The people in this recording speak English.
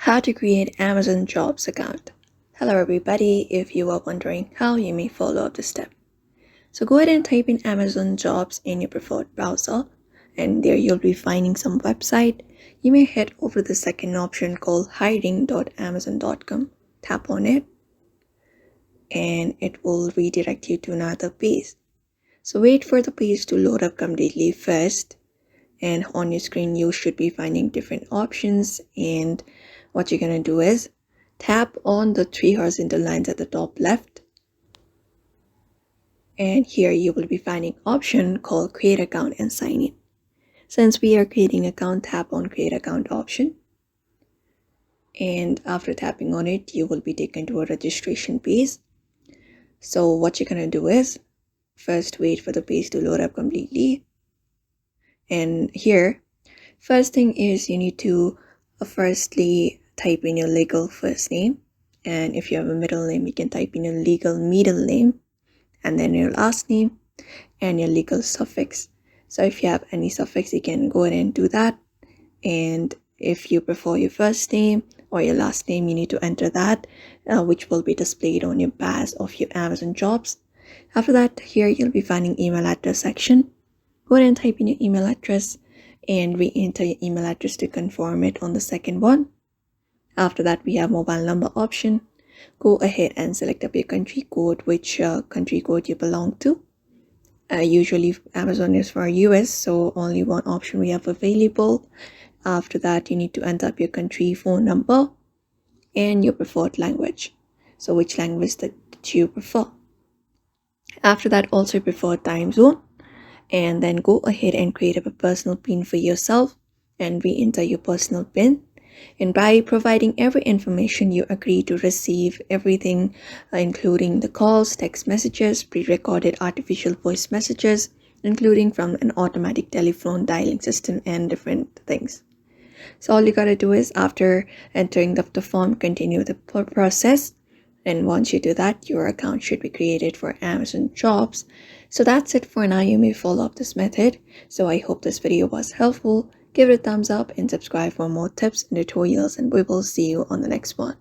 How to create Amazon Jobs account. Hello everybody, if you are wondering how, you may follow up this step. So go ahead and type in Amazon Jobs in your preferred browser, and there you'll be finding some website. You may head over to the second option called hiring.amazon.com. Tap on it and it will redirect you to another page. So wait for the page to load up completely first, and on your screen you should be finding different options, and what you're going to do is tap on the three horizontal lines at the top left, and here you will be finding option called create account and sign in. Since we are creating account, tap on create account option, and after tapping on it you will be taken to a registration page. So what you're going to do is first wait for the page to load up completely, and here first thing is you need to firstly type in your legal first name, and if you have a middle name you can type in your legal middle name, and then your last name and your legal suffix. So if you have any suffix you can go ahead and do that, and if you prefer your first name or your last name you need to enter that, which will be displayed on your badge of your Amazon Jobs. After that, here you'll be finding email address section. Go ahead and type in your email address and re-enter your email address to confirm it on the second one. After that, we have mobile number option. Go ahead and select up your country code, which country code you belong to. Usually Amazon is for US, so only one option we have available. After that, you need to enter up your country phone number and your preferred language. So which language that you prefer. After that, also preferred time zone. And then go ahead and create up a personal PIN for yourself and re-enter your personal PIN. And by providing every information, you agree to receive everything, including the calls, text messages, pre-recorded artificial voice messages, including from an automatic telephone dialing system and different things. So all you gotta do is after entering the form, continue the process. And once you do that, your account should be created for Amazon Jobs. So that's it for now. You may follow up this method. So I hope this video was helpful. Give it a thumbs up and subscribe for more tips and tutorials, and we will see you on the next one.